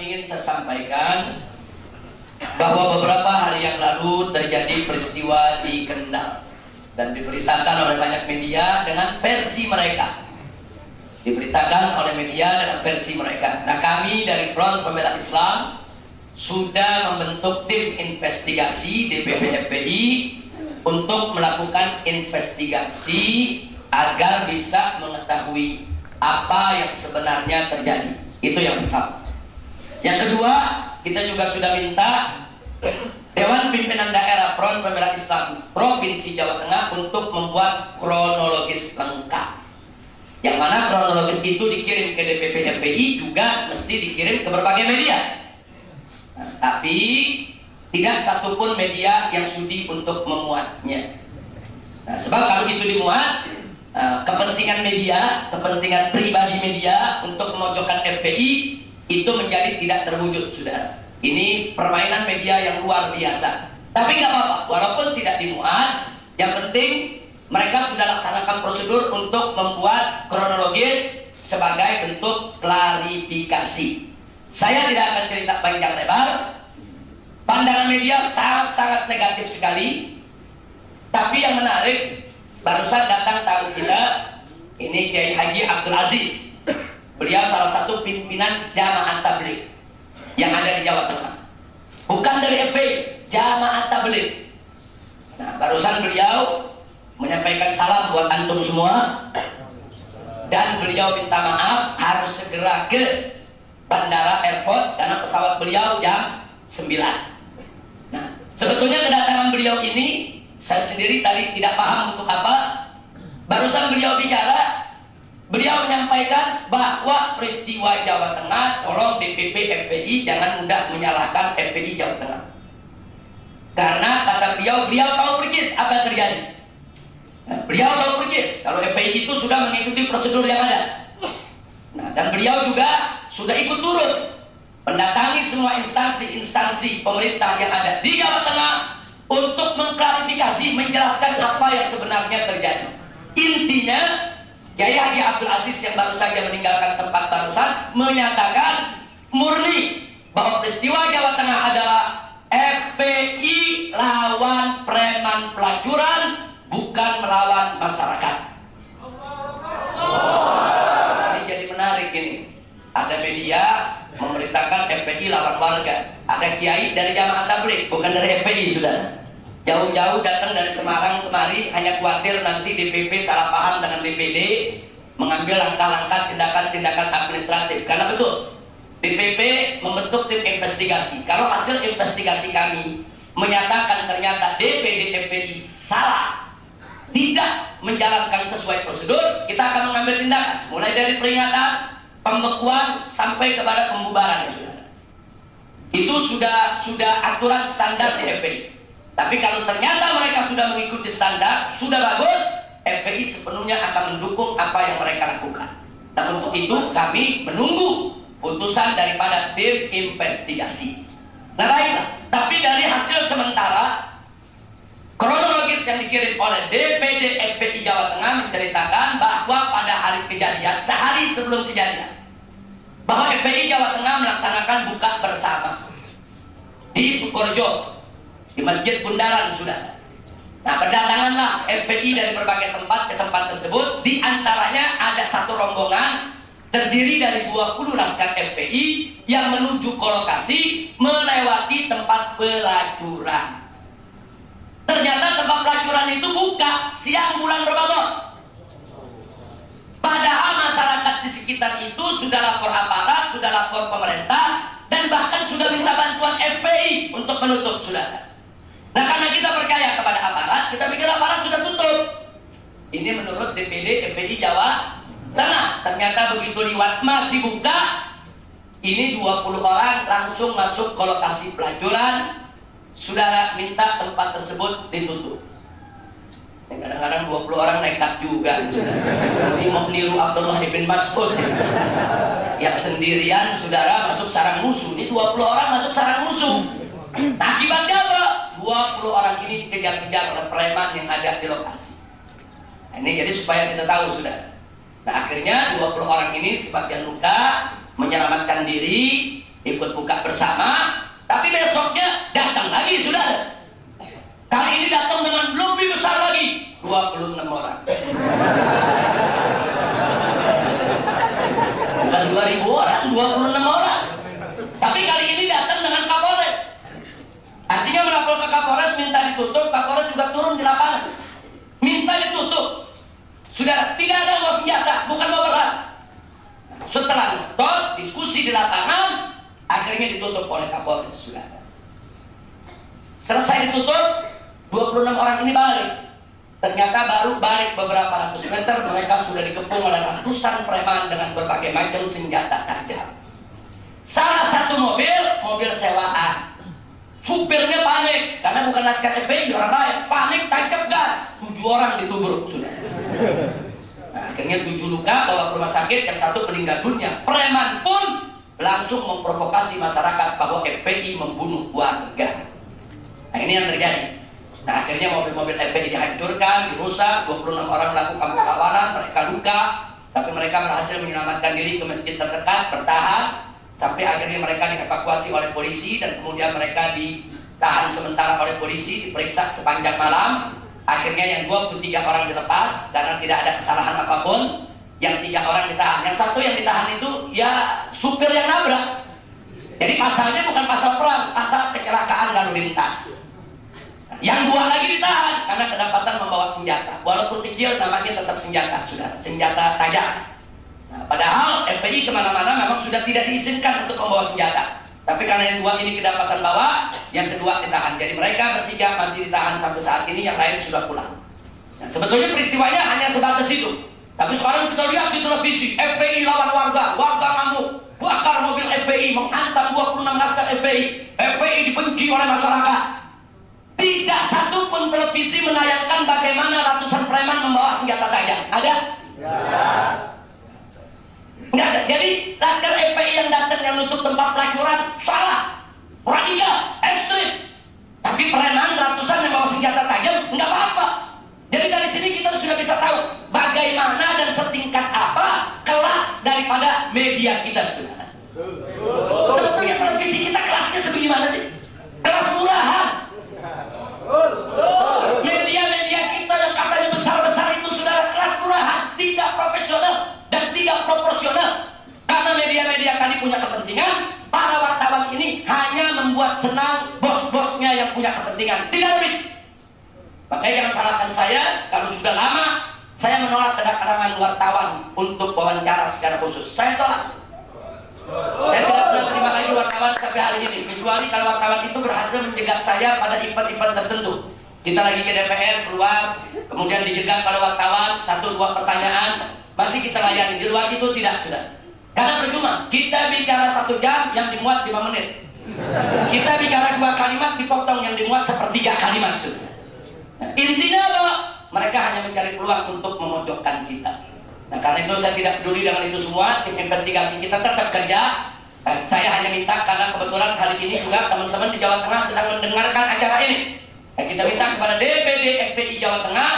ingin saya sampaikan bahwa beberapa hari yang lalu terjadi peristiwa di Kendal dan diberitakan oleh banyak media dengan versi mereka. Diberitakan oleh media dengan versi mereka. Nah, kami dari Front Pembela Islam sudah membentuk tim investigasi DPP FPI untuk melakukan investigasi agar bisa mengetahui apa yang sebenarnya terjadi. Itu yang pertama. Yang kedua, kita juga sudah minta Dewan Pimpinan Daerah Front Pembela Islam Provinsi Jawa Tengah untuk membuat kronologis lengkap. Yang mana kronologis itu dikirim ke DPP FPI juga mesti dikirim ke berbagai media. Nah, tapi tidak satupun media yang sudi untuk memuatnya. Nah, sebab kalau itu dimuat, kepentingan media, kepentingan pribadi media untuk memojokkan FPI itu menjadi tidak terwujud, saudara. Ini permainan media yang luar biasa. Tapi nggak apa-apa, walaupun tidak dimuat, yang penting mereka sudah laksanakan prosedur untuk membuat kronologis sebagai bentuk klarifikasi. Saya tidak akan cerita panjang lebar. Pandangan media sangat-sangat negatif sekali. Tapi yang menarik, barusan datang tamu kita, ini Kiai Haji Abdul Aziz. Beliau salah satu pimpinan Jamaah Tabligh yang ada di Jawa Tengah. Bukan dari FPI, Jamaah Tabligh. Nah, barusan beliau menyampaikan salam buat antum semua. Dan beliau minta maaf harus segera ke bandara airport karena pesawat beliau jam 9. Nah, sebetulnya kedatangan beliau ini saya sendiri tadi tidak paham untuk apa. Barusan beliau bicara, beliau menyampaikan bahwa peristiwa Jawa Tengah, tolong DPP FPI jangan mudah menyalahkan FPI Jawa Tengah. Karena kata beliau tahu persis apa yang terjadi. Nah, beliau tahu persis kalau FPI itu sudah mengikuti prosedur yang ada. Nah, dan beliau juga sudah ikut turun mendatangi semua instansi pemerintah yang ada di Jawa Tengah untuk mengklarifikasi, menjelaskan apa yang sebenarnya terjadi. Intinya, Kiai Haji Abdul Aziz yang baru saja meninggalkan tempat barusan menyatakan murni bahwa peristiwa Jawa Tengah adalah FPI lawan preman pelacuran, bukan melawan masyarakat. Ini jadi menarik ini. Ada media memberitakan FPI lawan warga. Ada kiai dari Jamaah Tabligh, bukan dari FPI, sudah. Jauh-jauh datang dari Semarang kemari hanya khawatir nanti DPP salah paham dengan DPD, mengambil langkah-langkah tindakan-tindakan administratif. Karena betul, DPP membentuk tim investigasi. Kalau hasil investigasi kami menyatakan ternyata DPD FPI salah, tidak menjalankan sesuai prosedur, kita akan mengambil tindakan. Mulai dari peringatan, pembekuan, sampai kepada pembubaran. Itu sudah aturan standar di FPI. Tapi kalau ternyata mereka sudah mengikuti standar, sudah bagus, FPI sepenuhnya akan mendukung apa yang mereka lakukan. Nah, untuk itu kami menunggu putusan daripada tim investigasi. Nah, baiklah. Tapi dari hasil sementara, kronologis yang dikirim oleh DPD FPI Jawa Tengah menceritakan bahwa pada hari kejadian, sehari sebelum kejadian, bahwa FPI Jawa Tengah melaksanakan buka bersama di Sukorejo, di Masjid Bundaran, sudah. Nah, berdatanganlah FPI dari berbagai tempat ke tempat tersebut. Di antaranya ada satu rombongan terdiri dari 20 laskar FPI yang menuju ke lokasi melewati tempat pelacuran. Ternyata tempat pelacuran itu buka siang bulan Ramadan. Padahal masyarakat di sekitar itu sudah lapor aparat, sudah lapor pemerintah, dan bahkan sudah minta bantuan FPI untuk menutup, saudara. Nah, karena kita percaya kepada aparat, kita pikir aparat sudah tutup. Ini menurut DPD FPI Jawa Tengah. Ternyata begitu liwat masih buka. Ini 20 orang langsung masuk ke lokasi pelacuran. Saudara minta tempat tersebut ditutup. Kadang-kadang 20 orang nekat juga. Nanti mau niru Abdullah ibn Mas'ud yang sendirian, saudara, masuk sarang musuh. Ini 20 orang masuk sarang musuh. Nah, akibatnya apa? 20 orang ini dikejar-kejar oleh preman yang ada di lokasi. Nah, ini jadi supaya kita tahu, saudara. Nah, akhirnya 20 orang ini sebagian luka, menyelamatkan diri, ikut buka bersama, tapi besoknya datang lagi saudara. Kali ini datang dengan lebih besar lagi, 26 orang. Bukan 2000 orang, 26 orang. Tapi kali ini datang dengan Kapolres. Artinya melapor ke Kapolres minta ditutup, Kapolres juga turun di lapangan. Minta ditutup. Sudah tidak ada bawa senjata, bukan bawa berat. Setelah nonton, diskusi di lapangan, akhirnya ditutup oleh Kapolres. Sudah. Selesai ditutup, 26 orang ini balik. Ternyata baru balik beberapa ratus meter, mereka sudah dikepung oleh ratusan preman dengan berbagai macam senjata tajam. Salah satu mobil sewaan. Supirnya panik, karena bukan laskar FPI, orang lain. Panik, tancap gas. 7 orang ditubruk sudah. Nah, akhirnya 7 luka, bawa ke rumah sakit, yang 1 meninggal dunia. Preman pun langsung memprovokasi masyarakat bahwa FPI membunuh warga. Nah, ini yang terjadi. Nah, akhirnya mobil-mobil FPI dihancurkan, dirusak, 26 orang melakukan perlawanan, mereka luka, tapi mereka berhasil menyelamatkan diri ke masjid terdekat, bertahan, sampai akhirnya mereka dievakuasi oleh polisi, dan kemudian mereka ditahan sementara oleh polisi, diperiksa sepanjang malam. Akhirnya yang 23 orang dilepas, karena tidak ada kesalahan apapun. Yang 3 orang ditahan, yang 1 yang ditahan itu, ya supir yang nabrak. Jadi pasalnya bukan pasal perang, pasal kecelakaan lalu lintas. Yang 2 lagi ditahan karena kedapatan membawa senjata, walaupun kecil namanya tetap senjata, saudara, senjata tajam. Nah, padahal FPI kemana-mana memang sudah tidak diizinkan untuk membawa senjata, tapi karena yang 2 ini kedapatan bawa, yang kedua ditahan. Jadi mereka bertiga masih ditahan sampai saat ini, yang lain sudah pulang. Nah, sebetulnya peristiwanya hanya sebatas itu, tapi sekarang kita lihat di televisi, FPI lawan warga, warga ngamuk, bakar mobil FPI, menghantam 26 laskar FPI, FPI dibenci oleh masyarakat. Tidak satu pun televisi menayangkan bagaimana ratusan preman membawa senjata tajam. Ada? Nggak ada. Jadi laskar FPI yang datang yang nutup tempat pelacuran salah, radikal, ekstrim. Tapi preman ratusan yang bawa senjata tajam nggak apa-apa. Jadi dari sini kita sudah bisa tahu bagaimana dan setingkat apa kelas daripada media kita, saudara. Sebetulnya televisi kita kelasnya sebagaimana sih? Kelas murahan. Media-media kita yang katanya besar-besar itu, saudara, kelas murahan, tidak profesional dan tidak proporsional. Karena media-media tadi punya kepentingan, para wartawan ini hanya membuat senang bos-bosnya yang punya kepentingan, tidak lebih. Makanya jangan salahkan saya kalau sudah lama saya menolak kedatangan wartawan untuk wawancara secara khusus. Saya tolak. Saya tidak pernah terima lagi wartawan sampai hari ini, kecuali kalau wartawan itu berhasil menjegat saya pada event-event tertentu. Kita lagi ke DPR, keluar, kemudian dijegat pada wartawan, 1-2 pertanyaan, masih kita layani. Di luar itu tidak, sudah. Karena percuma, kita bicara 1 jam yang dimuat 5 menit. Kita bicara 2 kalimat dipotong yang dimuat 1/3 kalimat, sudah. Nah, intinya apa? Mereka hanya mencari peluang untuk memojokkan kita. Nah, karena itu saya tidak peduli dengan itu semua. Tim investigasi kita tetap kerja. Saya hanya minta, karena kebetulan hari ini juga teman-teman di Jawa Tengah sedang mendengarkan acara ini. Kita minta kepada DPD FPI Jawa Tengah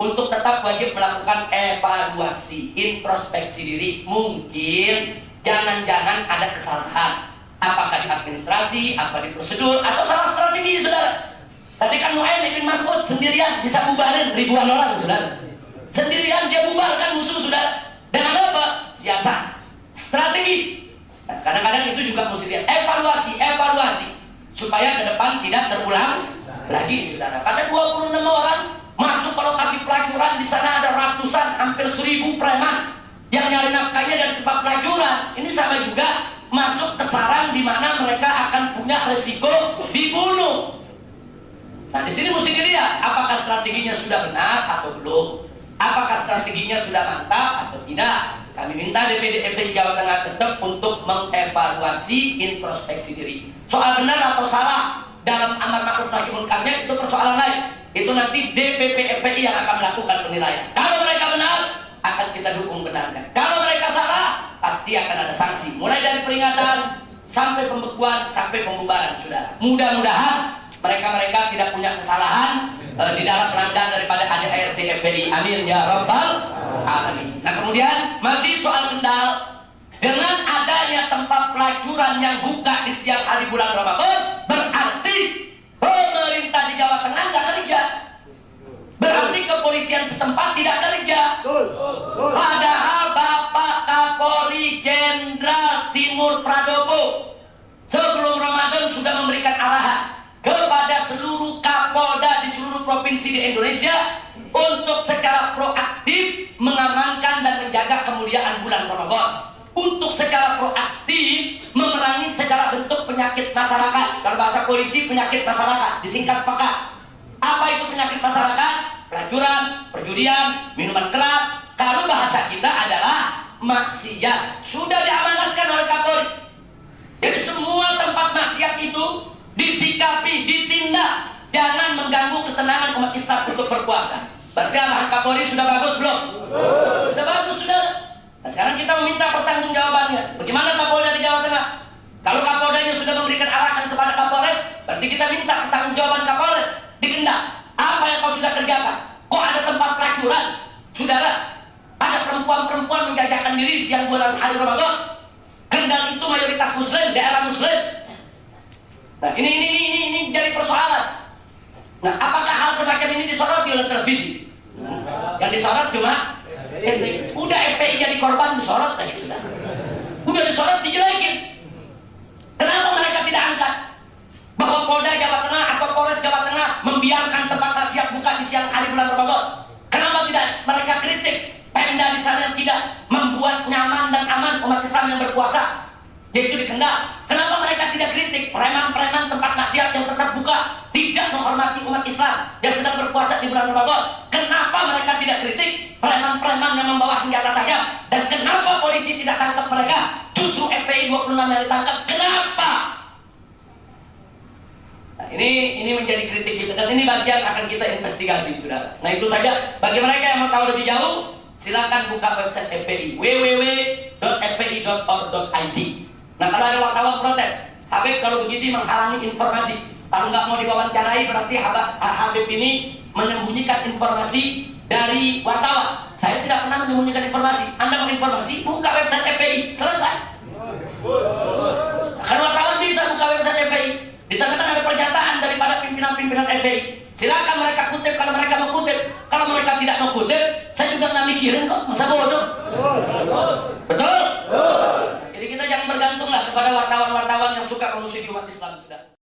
untuk tetap wajib melakukan evaluasi, introspeksi diri. Mungkin jangan-jangan ada kesalahan, apakah di administrasi, apa di prosedur, atau salah strategi, saudara. Tadi kan Mu'ayyid bin Mas'ud sendirian bisa bubarin ribuan orang, saudara. Sendirian dia bubarkan musuh, saudara. Dengan apa? Siasat, strategi. Nah, kadang-kadang itu juga mesti lihat evaluasi supaya ke depan tidak terulang lagi, saudara. Pada 26 orang masuk ke lokasi pelacuran, di sana ada ratusan, hampir 1000 preman yang nyari nafkahnya dari tempat pelacuran. Ini sama juga masuk ke sarang di mana mereka akan punya resiko dibunuh. Nah, di sini mesti dilihat apakah strateginya sudah benar atau belum. Apakah strateginya sudah mantap atau tidak. Kami minta DPD FPI Jawa Tengah tetap untuk mengevaluasi, introspeksi diri. Soal benar atau salah dalam amar ma'ruf nahi munkarnya itu persoalan lain. Itu nanti DPP FPI yang akan melakukan penilaian. Kalau mereka benar, akan kita dukung benarnya. Kalau mereka salah, pasti akan ada sanksi. Mulai dari peringatan sampai pembekuan sampai pembubaran, saudara. Mudah-mudahan mereka tidak punya kesalahan di dalam pelanggaran daripada ADART FPI. Amin ya rabbal alamin. Nah, kemudian masih soal Kendal. Dengan adanya tempat pelacuran yang buka di siang hari bulan Ramadan, berarti pemerintah di Jawa Tengah nggak kerja. Berarti kepolisian setempat tidak kerja. Padahal Bapak Kapolri Jenderal Timur Pradopo sebelum Ramadan sudah memberikan arahan kepada seluruh Kapolda di seluruh provinsi di Indonesia untuk secara proaktif mengamankan dan menjaga kemuliaan bulan Ramadan, untuk secara proaktif memerangi segala bentuk penyakit masyarakat. Dalam bahasa polisi, penyakit masyarakat disingkat PAKA. Apa itu penyakit masyarakat? Pelacuran, perjudian, minuman keras. Kalau bahasa kita adalah maksiat. Sudah diamanatkan oleh Kapolri. Jadi semua tempat maksiat itu disikapi, ditindak. Jangan mengganggu ketenangan umat Islam untuk berpuasa. Berarti arahan Kapolri sudah bagus belum? Sudah bagus, sudah. Nah, sekarang kita meminta pertanggungjawabannya. Bagaimana Kapolda di Jawa Tengah? Kalau Kapoldanya sudah memberikan arahan kepada Kapolres, berarti kita minta pertanggungjawaban Kapolres di Kendal. Apa yang kau sudah kerjakan? Kok ada tempat pelacuran? Saudara, ada perempuan-perempuan menjajakan diri di siang bulan hari Ramadan. Kendal itu mayoritas Muslim, daerah Muslim. Nah, ini jadi persoalan. Nah, apakah hal semacam ini disoroti oleh televisi? Yang disorot cuma FPI. Udah FPI jadi korban disorot tadi sudah. Udah disorot dijelekin. Kenapa mereka tidak angkat bahwa Polda Jawa Tengah atau Polres Jawa Tengah membiarkan tempat maksiat buka di siang hari bulan Ramadan? Kenapa tidak mereka kritik Pemda di sana yang tidak membuat nyaman dan aman umat Islam yang berpuasa, yaitu di Kendal? Kenapa mereka tidak kritik preman-preman tempat maksiat yang tetap buka, tidak menghormati umat Islam yang sedang berpuasa di bulan Ramadan? Kenapa mereka tidak kritik preman-preman yang membawa senjata tajam? Dan kenapa polisi tidak tangkap mereka? Justru FPI 26 yang ditangkap. Kenapa? Nah, ini menjadi kritik kita, dan ini bagian akan kita investigasi, saudara. Nah, itu saja. Bagi mereka yang mau tahu lebih jauh, silakan buka website FPI, www.fpi.org.id. Nah, kalau ada wartawan protes, Habib kalau begini menghalangi informasi. Kalau nggak mau diwawancarai, berarti Habib ini menyembunyikan informasi dari wartawan. Saya tidak pernah menyembunyikan informasi. Anda mau informasi, buka website FPI, selesai. Kan wartawan bisa buka website FPI. Di sana kan ada pernyataan daripada pimpinan-pimpinan FPI. Silakan mereka kutip kalau mereka mau kutip. Kalau mereka tidak mau kutip, saya juga nggak mikirin kok, masa bodoh. Betul? Jadi kita jangan bergantunglah kepada wartawan-wartawan yang suka memusuhi umat Islam, sudah.